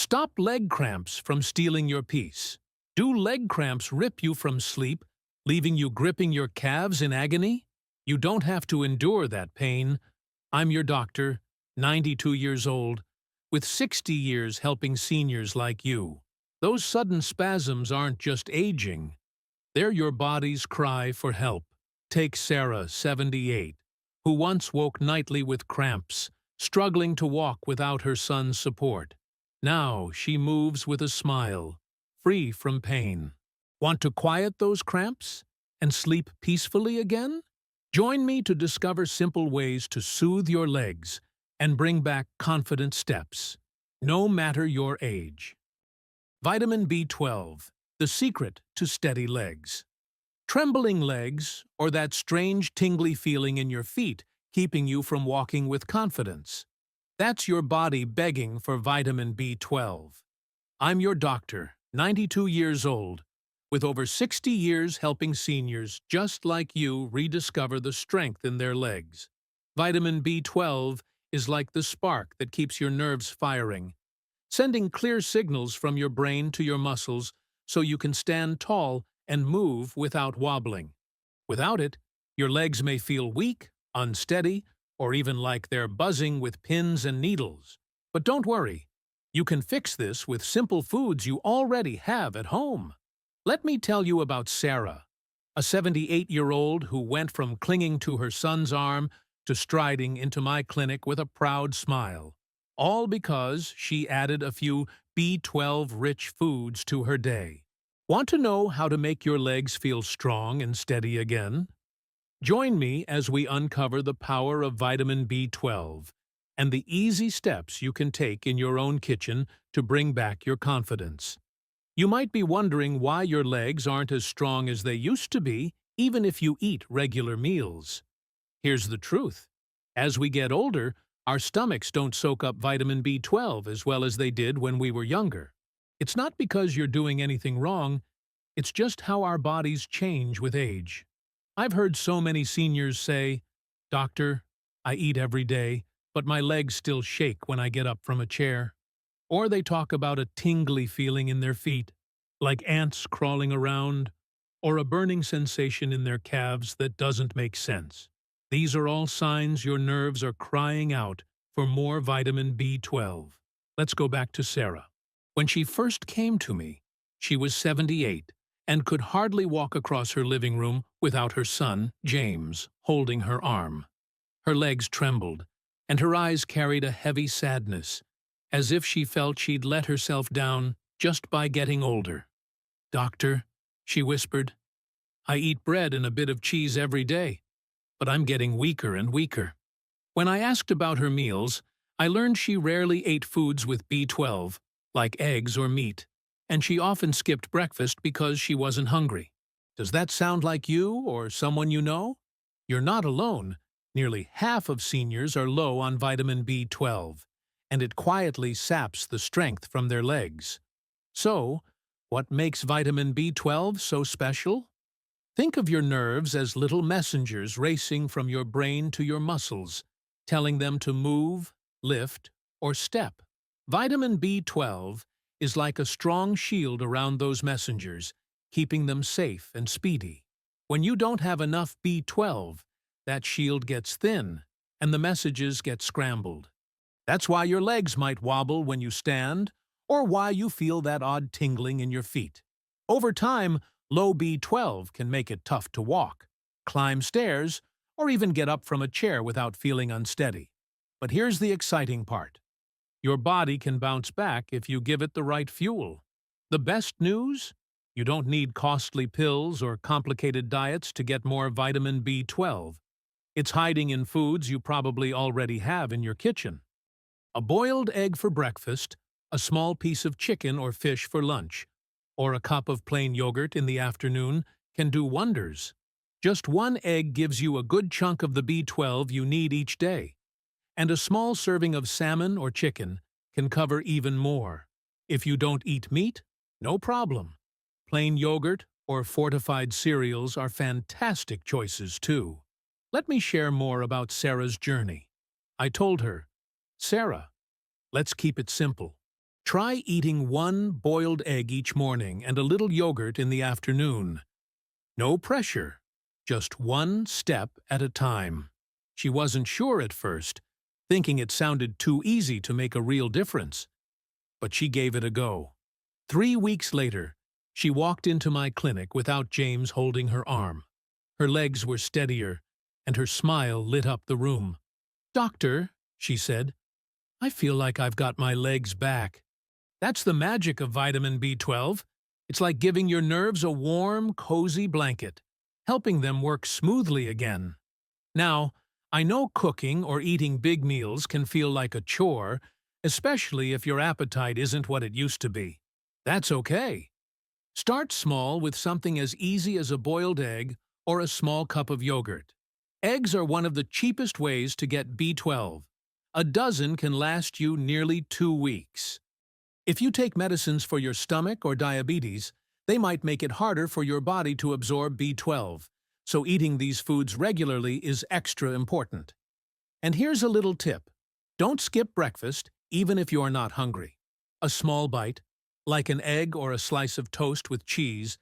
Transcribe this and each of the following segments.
Stop leg cramps from stealing your peace. Do leg cramps rip you from sleep, leaving you gripping your calves in agony? You don't have to endure that pain. I'm your doctor, 92 years old, with 60 years helping seniors like you. Those sudden spasms aren't just aging. They're your body's cry for help. Take Sarah, 78, who once woke nightly with cramps, struggling to walk without her son's support. Now she moves with a smile, free from pain. Want to quiet those cramps and sleep peacefully again? Join me to discover simple ways to soothe your legs and bring back confident steps, no matter your age. Vitamin B12, the secret to steady legs. Trembling legs, or that strange tingly feeling in your feet keeping you from walking with confidence. That's your body begging for vitamin B12. I'm your doctor, 92 years old, with over 60 years helping seniors just like you rediscover the strength in their legs. Vitamin B12 is like the spark that keeps your nerves firing, sending clear signals from your brain to your muscles so you can stand tall and move without wobbling. Without it, your legs may feel weak, unsteady, or even like they're buzzing with pins and needles. But don't worry, you can fix this with simple foods you already have at home. Let me tell you about Sarah, a 78-year-old who went from clinging to her son's arm to striding into my clinic with a proud smile, all because she added a few B12-rich foods to her day. Want to know how to make your legs feel strong and steady again? Join me as we uncover the power of vitamin B12 and the easy steps you can take in your own kitchen to bring back your confidence. You might be wondering why your legs aren't as strong as they used to be, even if you eat regular meals. Here's the truth. As we get older, our stomachs don't soak up vitamin B12 as well as they did when we were younger. It's not because you're doing anything wrong, it's just how our bodies change with age. I've heard so many seniors say, "Doctor, I eat every day, but my legs still shake when I get up from a chair." Or they talk about a tingly feeling in their feet, like ants crawling around, or a burning sensation in their calves that doesn't make sense. These are all signs your nerves are crying out for more vitamin B12. Let's go back to Sarah. When she first came to me, she was 78 and could hardly walk across her living room without her son, James, holding her arm. Her legs trembled, and her eyes carried a heavy sadness, as if she felt she'd let herself down just by getting older. "Doctor," she whispered, "I eat bread and a bit of cheese every day, but I'm getting weaker and weaker." When I asked about her meals, I learned she rarely ate foods with B12, like eggs or meat, and she often skipped breakfast because she wasn't hungry. Does that sound like you or someone you know? You're not alone. Nearly half of seniors are low on vitamin B12, and it quietly saps the strength from their legs. So, what makes vitamin B12 so special? Think of your nerves as little messengers racing from your brain to your muscles, telling them to move, lift, or step. Vitamin B12 is like a strong shield around those messengers, keeping them safe and speedy. When you don't have enough B12, that shield gets thin, and the messages get scrambled. That's why your legs might wobble when you stand, or why you feel that odd tingling in your feet. Over time, low B12 can make it tough to walk, climb stairs, or even get up from a chair without feeling unsteady. But here's the exciting part. Your body can bounce back if you give it the right fuel. The best news? You don't need costly pills or complicated diets to get more vitamin B12. It's hiding in foods you probably already have in your kitchen. A boiled egg for breakfast, a small piece of chicken or fish for lunch, or a cup of plain yogurt in the afternoon can do wonders. Just one egg gives you a good chunk of the B12 you need each day, and a small serving of salmon or chicken can cover even more. If you don't eat meat, no problem. Plain yogurt or fortified cereals are fantastic choices too. Let me share more about Sarah's journey. I told her, "Sarah, let's keep it simple. Try eating one boiled egg each morning and a little yogurt in the afternoon. No pressure, just one step at a time. She wasn't sure at first, thinking it sounded too easy to make a real difference. But she gave it a go. 3 weeks later, she walked into my clinic without James holding her arm. Her legs were steadier, and her smile lit up the room. "Doctor," she said, "I feel like I've got my legs back." That's the magic of vitamin B12. It's like giving your nerves a warm, cozy blanket, helping them work smoothly again. Now, I know cooking or eating big meals can feel like a chore, especially if your appetite isn't what it used to be. That's okay. Start small with something as easy as a boiled egg or a small cup of yogurt. Eggs are one of the cheapest ways to get B12. A dozen can last you nearly 2 weeks. If you take medicines for your stomach or diabetes, they might make it harder for your body to absorb B12, so eating these foods regularly is extra important. And here's a little tip. Don't skip breakfast, even if you're not hungry. A small bite, like an egg or a slice of toast with cheese,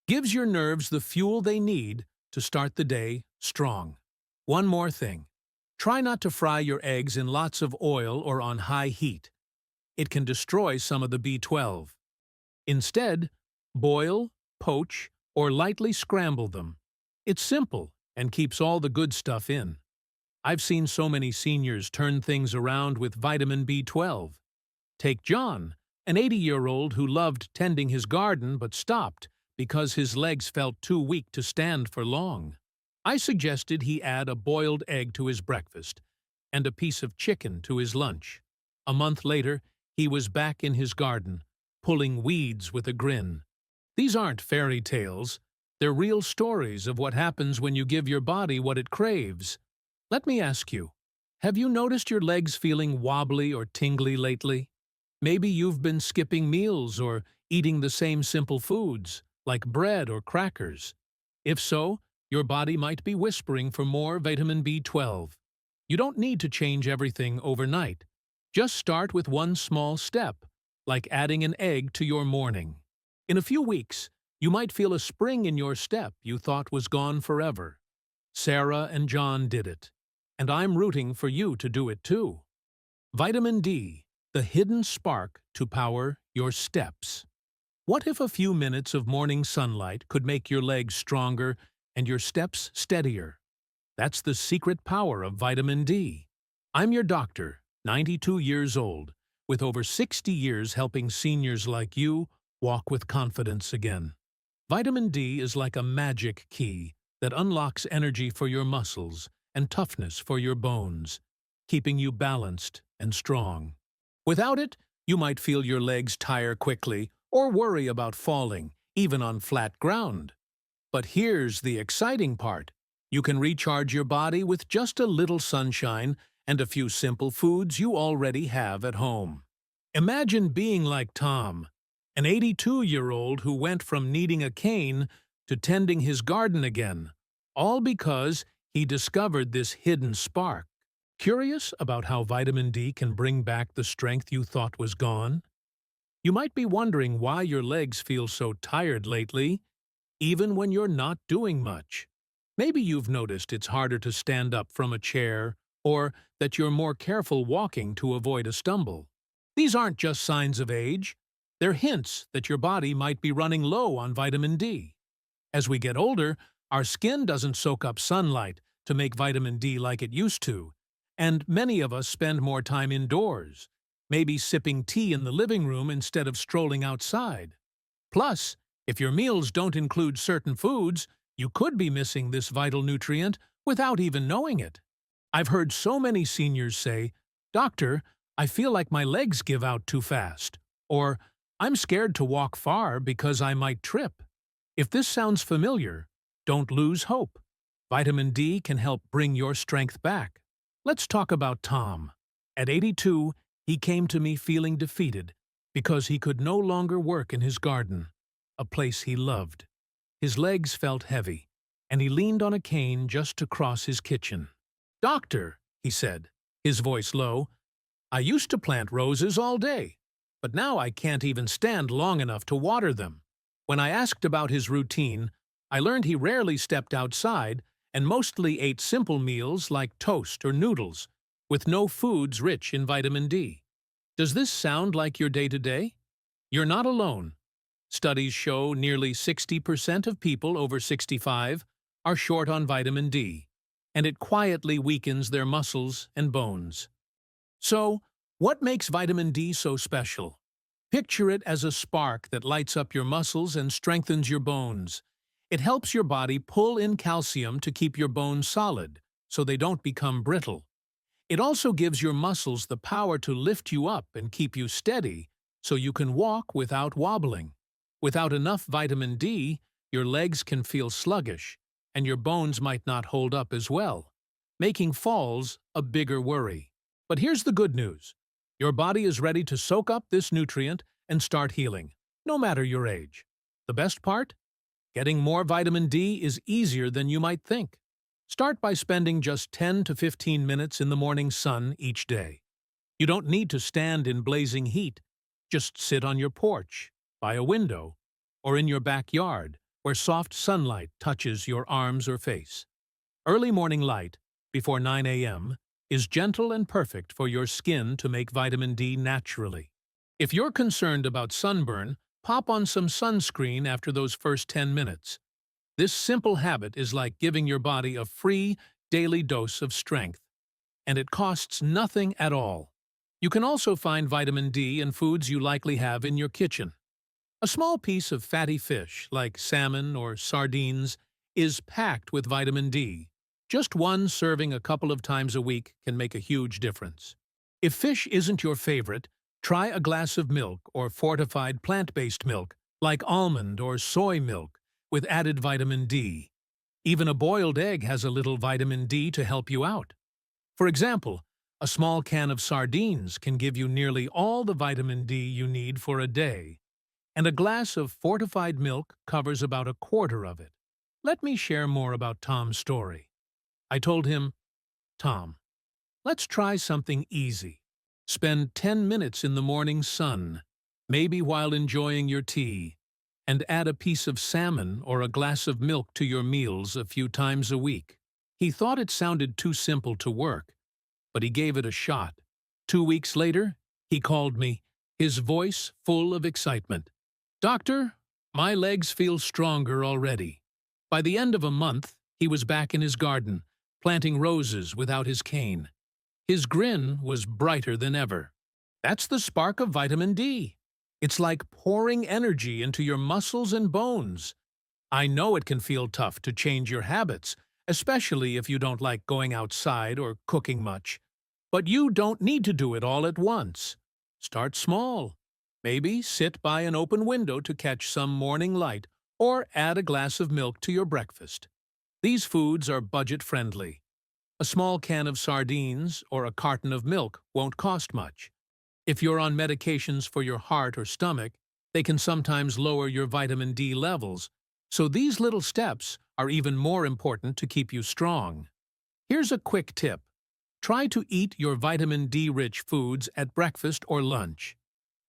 gives your nerves the fuel they need to start the day strong. One more thing. Try not to fry your eggs in lots of oil or on high heat. It can destroy some of the B12. Instead, boil, poach, or lightly scramble them. It's simple and keeps all the good stuff in. I've seen so many seniors turn things around with vitamin B12. Take John, an 80-year-old who loved tending his garden but stopped because his legs felt too weak to stand for long. I suggested he add a boiled egg to his breakfast and a piece of chicken to his lunch. A month later, he was back in his garden, pulling weeds with a grin. These aren't fairy tales. They're real stories of what happens when you give your body what it craves. Let me ask you, have you noticed your legs feeling wobbly or tingly lately? Maybe you've been skipping meals or eating the same simple foods, like bread or crackers. If so, your body might be whispering for more vitamin B12. You don't need to change everything overnight. Just start with one small step, like adding an egg to your morning. In a few weeks, you might feel a spring in your step you thought was gone forever. Sarah and John did it, and I'm rooting for you to do it too. Vitamin D, the hidden spark to power your steps. What if a few minutes of morning sunlight could make your legs stronger and your steps steadier? That's the secret power of vitamin D. I'm your doctor, 92 years old, with over 60 years helping seniors like you walk with confidence again. Vitamin D is like a magic key that unlocks energy for your muscles and toughness for your bones, keeping you balanced and strong. Without it, you might feel your legs tire quickly or worry about falling, even on flat ground. But here's the exciting part. You can recharge your body with just a little sunshine and a few simple foods you already have at home. Imagine being like Tom, an 82-year-old who went from needing a cane to tending his garden again, all because he discovered this hidden spark. Curious about how vitamin D can bring back the strength you thought was gone? You might be wondering why your legs feel so tired lately, even when you're not doing much. Maybe you've noticed it's harder to stand up from a chair, or that you're more careful walking to avoid a stumble. These aren't just signs of age. They're hints that your body might be running low on vitamin D. As we get older, our skin doesn't soak up sunlight to make vitamin D like it used to, and many of us spend more time indoors, maybe sipping tea in the living room instead of strolling outside. Plus, if your meals don't include certain foods, you could be missing this vital nutrient without even knowing it. I've heard so many seniors say, "Doctor, I feel like my legs give out too fast," or "I'm scared to walk far because I might trip." If this sounds familiar, don't lose hope. Vitamin D can help bring your strength back. Let's talk about Tom. At 82, he came to me feeling defeated because he could no longer work in his garden, a place he loved. His legs felt heavy, and he leaned on a cane just to cross his kitchen. "Doctor," he said, his voice low, "I used to plant roses all day, but now I can't even stand long enough to water them. When I asked about his routine, I learned he rarely stepped outside and mostly ate simple meals like toast or noodles, with no foods rich in vitamin D. Does this sound like your day-to-day? You're not alone. Studies show nearly 60% of people over 65 are short on vitamin D, and it quietly weakens their muscles and bones. So, what makes vitamin D so special? Picture it as a spark that lights up your muscles and strengthens your bones. It helps your body pull in calcium to keep your bones solid, so they don't become brittle. It also gives your muscles the power to lift you up and keep you steady, so you can walk without wobbling. Without enough vitamin D, your legs can feel sluggish, and your bones might not hold up as well, making falls a bigger worry. But here's the good news. Your body is ready to soak up this nutrient and start healing, no matter your age. The best part? Getting more vitamin D is easier than you might think. Start by spending just 10 to 15 minutes in the morning sun each day. You don't need to stand in blazing heat. Just sit on your porch, by a window, or in your backyard, where soft sunlight touches your arms or face. Early morning light, before 9 a.m., is gentle and perfect for your skin to make vitamin D naturally. If you're concerned about sunburn, pop on some sunscreen after those first 10 minutes. This simple habit is like giving your body a free, daily dose of strength, and it costs nothing at all. You can also find vitamin D in foods you likely have in your kitchen. A small piece of fatty fish, like salmon or sardines, is packed with vitamin D. Just one serving a couple of times a week can make a huge difference. If fish isn't your favorite, try a glass of milk or fortified plant-based milk, like almond or soy milk, with added vitamin D. Even a boiled egg has a little vitamin D to help you out. For example, a small can of sardines can give you nearly all the vitamin D you need for a day, and a glass of fortified milk covers about a quarter of it. Let me share more about Tom's story. I told him, "Tom, let's try something easy. Spend 10 minutes in the morning sun, maybe while enjoying your tea, and add a piece of salmon or a glass of milk to your meals a few times a week." He thought it sounded too simple to work, but he gave it a shot. 2 weeks later, he called me, his voice full of excitement. "Doctor, my legs feel stronger already." By the end of a month, he was back in his garden, planting roses without his cane. His grin was brighter than ever. That's the spark of vitamin D. It's like pouring energy into your muscles and bones. I know it can feel tough to change your habits, especially if you don't like going outside or cooking much. But you don't need to do it all at once. Start small. Maybe sit by an open window to catch some morning light, or add a glass of milk to your breakfast. These foods are budget-friendly. A small can of sardines or a carton of milk won't cost much. If you're on medications for your heart or stomach, they can sometimes lower your vitamin D levels, so these little steps are even more important to keep you strong. Here's a quick tip. Try to eat your vitamin D-rich foods at breakfast or lunch.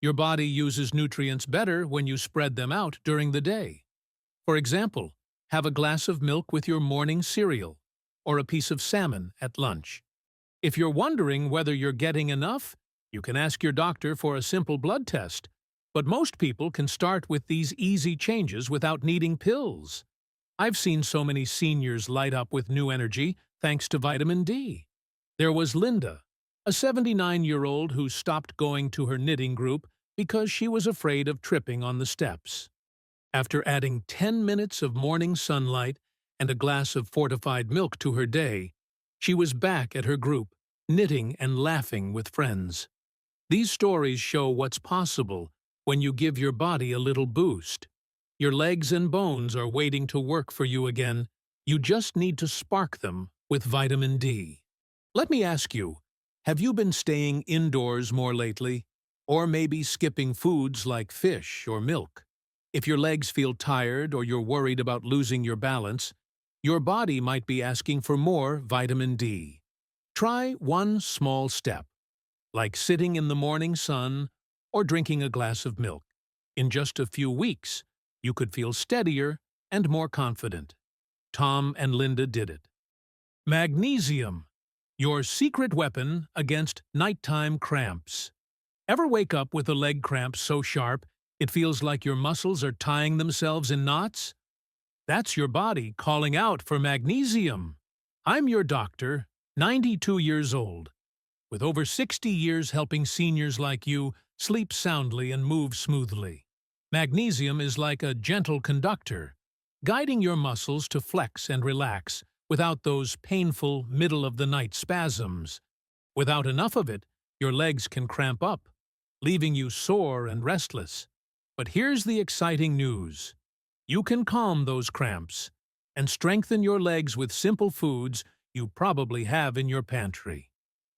Your body uses nutrients better when you spread them out during the day. For example, have a glass of milk with your morning cereal, or a piece of salmon at lunch. If you're wondering whether you're getting enough, you can ask your doctor for a simple blood test. But most people can start with these easy changes without needing pills. I've seen so many seniors light up with new energy thanks to vitamin D. There was Linda, a 79-year-old who stopped going to her knitting group because she was afraid of tripping on the steps. After adding 10 minutes of morning sunlight and a glass of fortified milk to her day, she was back at her group, knitting and laughing with friends. These stories show what's possible when you give your body a little boost. Your legs and bones are waiting to work for you again. You just need to spark them with vitamin D. Let me ask you, have you been staying indoors more lately? Or maybe skipping foods like fish or milk? If your legs feel tired or you're worried about losing your balance, your body might be asking for more vitamin D. Try one small step, like sitting in the morning sun or drinking a glass of milk. In just a few weeks, you could feel steadier and more confident. Tom and Linda did it. Magnesium, your secret weapon against nighttime cramps. Ever wake up with a leg cramp so sharp it feels like your muscles are tying themselves in knots? That's your body calling out for magnesium. I'm your doctor, 92 years old, with over 60 years helping seniors like you sleep soundly and move smoothly. Magnesium is like a gentle conductor, guiding your muscles to flex and relax without those painful middle-of-the-night spasms. Without enough of it, your legs can cramp up, leaving you sore and restless. But here's the exciting news. You can calm those cramps and strengthen your legs with simple foods you probably have in your pantry.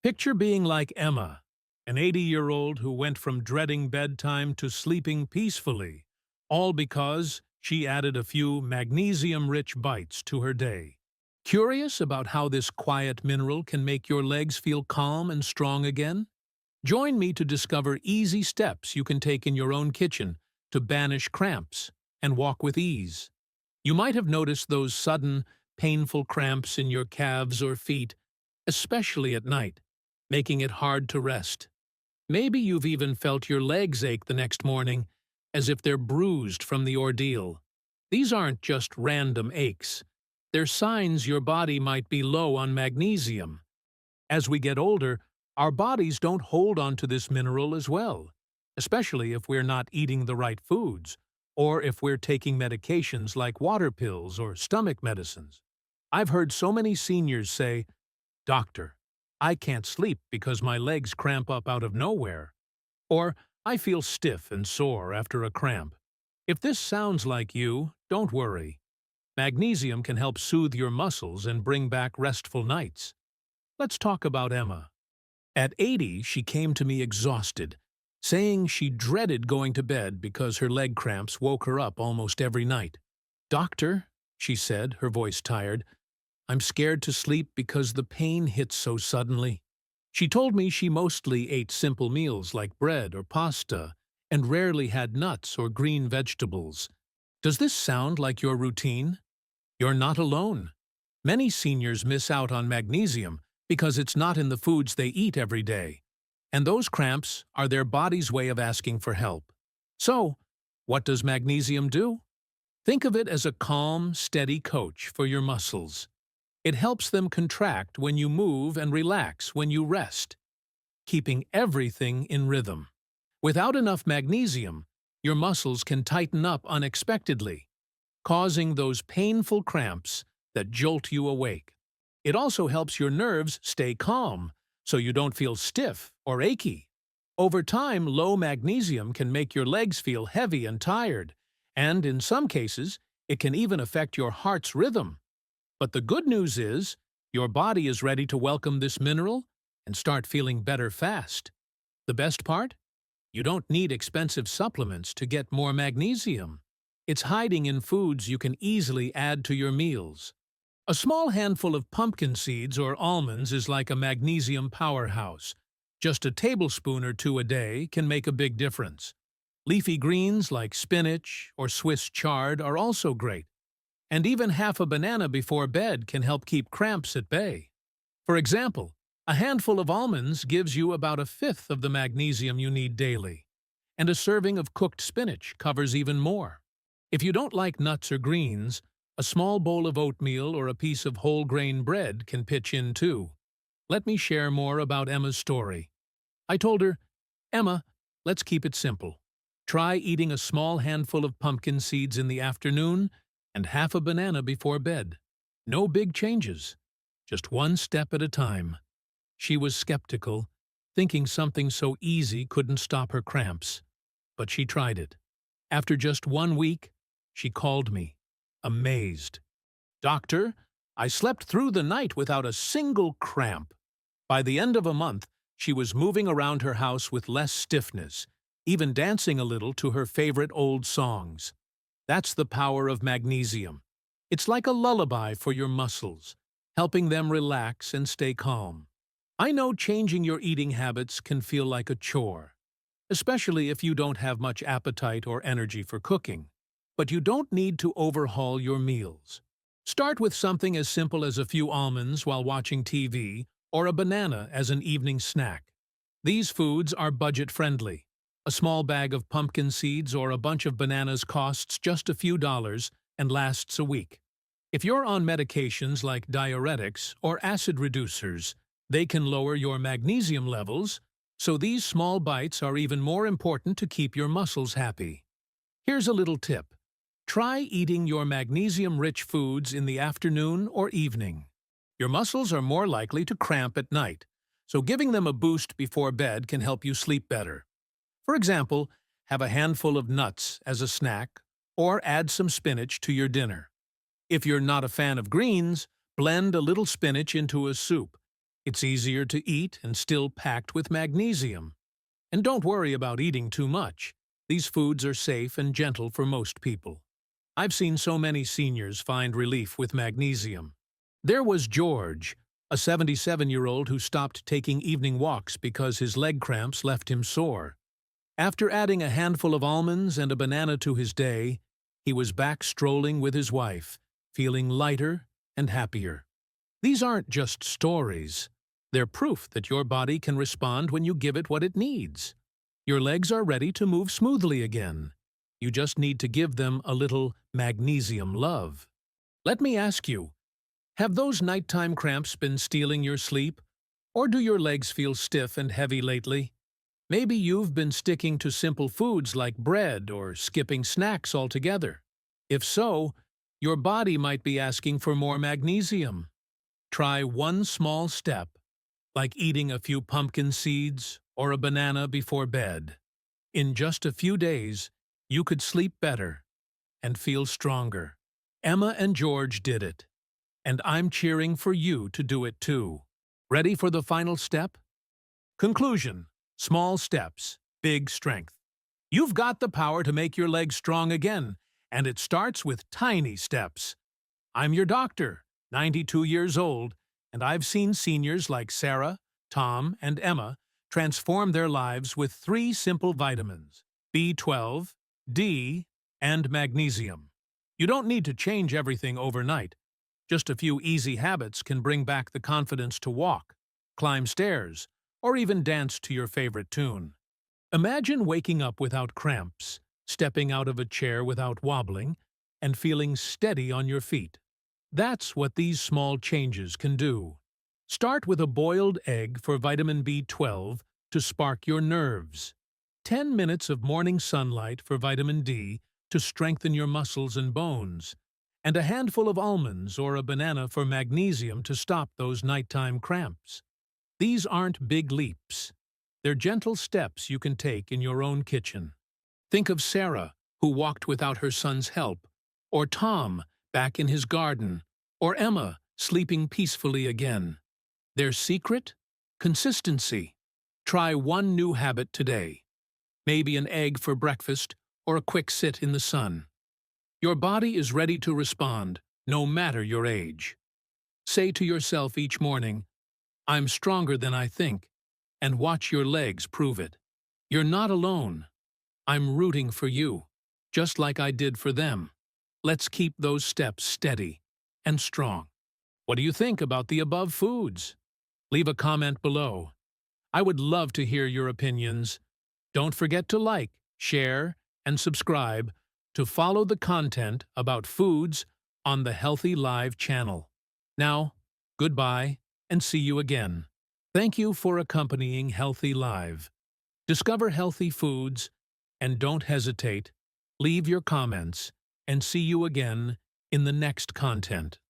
Picture being like Emma, an 80-year-old who went from dreading bedtime to sleeping peacefully, all because she added a few magnesium-rich bites to her day. Curious about how this quiet mineral can make your legs feel calm and strong again? Join me to discover easy steps you can take in your own kitchen to banish cramps and walk with ease. You might have noticed those sudden, painful cramps in your calves or feet, especially at night, making it hard to rest. Maybe you've even felt your legs ache the next morning, as if they're bruised from the ordeal. These aren't just random aches. They're signs your body might be low on magnesium. As we get older, our bodies don't hold on to this mineral as well, especially if we're not eating the right foods, or if we're taking medications like water pills or stomach medicines. I've heard so many seniors say, "Doctor, I can't sleep because my legs cramp up out of nowhere," or "I feel stiff and sore after a cramp." If this sounds like you, don't worry. Magnesium can help soothe your muscles and bring back restful nights. Let's talk about Emma. At 80, she came to me exhausted, saying she dreaded going to bed because her leg cramps woke her up almost every night. "Doctor," she said, her voice tired, "I'm scared to sleep because the pain hits so suddenly." She told me she mostly ate simple meals like bread or pasta and rarely had nuts or green vegetables. Does this sound like your routine? You're not alone. Many seniors miss out on magnesium because it's not in the foods they eat every day. And those cramps are their body's way of asking for help. So, what does magnesium do? Think of it as a calm, steady coach for your muscles. It helps them contract when you move and relax when you rest, keeping everything in rhythm. Without enough magnesium, your muscles can tighten up unexpectedly, causing those painful cramps that jolt you awake. It also helps your nerves stay calm, so you don't feel stiff or achy. Over time, low magnesium can make your legs feel heavy and tired, and in some cases, it can even affect your heart's rhythm. But the good news is, your body is ready to welcome this mineral and start feeling better fast. The best part? You don't need expensive supplements to get more magnesium. It's hiding in foods you can easily add to your meals. A small handful of pumpkin seeds or almonds is like a magnesium powerhouse. Just a tablespoon or two a day can make a big difference. Leafy greens like spinach or Swiss chard are also great. And even half a banana before bed can help keep cramps at bay. For example, a handful of almonds gives you about a fifth of the magnesium you need daily, and a serving of cooked spinach covers even more. If you don't like nuts or greens, a small bowl of oatmeal or a piece of whole grain bread can pitch in too. Let me share more about Emma's story. I told her, "Emma, let's keep it simple. Try eating a small handful of pumpkin seeds in the afternoon and half a banana before bed. No big changes, just one step at a time." She was skeptical, thinking something so easy couldn't stop her cramps. But she tried it. After just 1 week, she called me, amazed. "Doctor, I slept through the night without a single cramp." By the end of a month, she was moving around her house with less stiffness, even dancing a little to her favorite old songs. That's the power of magnesium. It's like a lullaby for your muscles, helping them relax and stay calm. I know changing your eating habits can feel like a chore, especially if you don't have much appetite or energy for cooking. But you don't need to overhaul your meals. Start with something as simple as a few almonds while watching TV or a banana as an evening snack. These foods are budget-friendly. A small bag of pumpkin seeds or a bunch of bananas costs just a few dollars and lasts a week. If you're on medications like diuretics or acid reducers, they can lower your magnesium levels, so these small bites are even more important to keep your muscles happy. Here's a little tip. Try eating your magnesium-rich foods in the afternoon or evening. Your muscles are more likely to cramp at night, so giving them a boost before bed can help you sleep better. For example, have a handful of nuts as a snack or add some spinach to your dinner. If you're not a fan of greens, blend a little spinach into a soup. It's easier to eat and still packed with magnesium. And don't worry about eating too much. These foods are safe and gentle for most people. I've seen so many seniors find relief with magnesium. There was George, a 77-year-old who stopped taking evening walks because his leg cramps left him sore. After adding a handful of almonds and a banana to his day, he was back strolling with his wife, feeling lighter and happier. These aren't just stories. They're proof that your body can respond when you give it what it needs. Your legs are ready to move smoothly again. You just need to give them a little magnesium love. Let me ask you, have those nighttime cramps been stealing your sleep? Or do your legs feel stiff and heavy lately? Maybe you've been sticking to simple foods like bread or skipping snacks altogether. If so, your body might be asking for more magnesium. Try one small step, like eating a few pumpkin seeds or a banana before bed. In just a few days, you could sleep better and feel stronger. Emma and George did it, and I'm cheering for you to do it too. Ready for the final step? Conclusion: small steps, big strength. You've got the power to make your legs strong again, and it starts with tiny steps. I'm your doctor, 92 years old, and I've seen seniors like Sarah, Tom, and Emma transform their lives with 3 simple vitamins: B12, D, and magnesium. You don't need to change everything overnight. Just a few easy habits can bring back the confidence to walk, climb stairs, or even dance to your favorite tune. Imagine waking up without cramps, stepping out of a chair without wobbling, and feeling steady on your feet. That's what these small changes can do. Start with a boiled egg for vitamin B12 to spark your nerves. 10 minutes of morning sunlight for vitamin D to strengthen your muscles and bones. And a handful of almonds or a banana for magnesium to stop those nighttime cramps. These aren't big leaps. They're gentle steps you can take in your own kitchen. Think of Sarah, who walked without her son's help, or Tom, back in his garden, or Emma, sleeping peacefully again. Their secret? Consistency. Try one new habit today. Maybe an egg for breakfast or a quick sit in the sun. Your body is ready to respond, no matter your age. Say to yourself each morning, "I'm stronger than I think," and watch your legs prove it. You're not alone. I'm rooting for you, just like I did for them. Let's keep those steps steady and strong. What do you think about the above foods? Leave a comment below. I would love to hear your opinions. Don't forget to like, share, and subscribe to follow the content about foods on the Healthy Live channel. Now, goodbye and see you again. Thank you for accompanying Healthy Live. Discover healthy foods and don't hesitate. Leave your comments and see you again in the next content.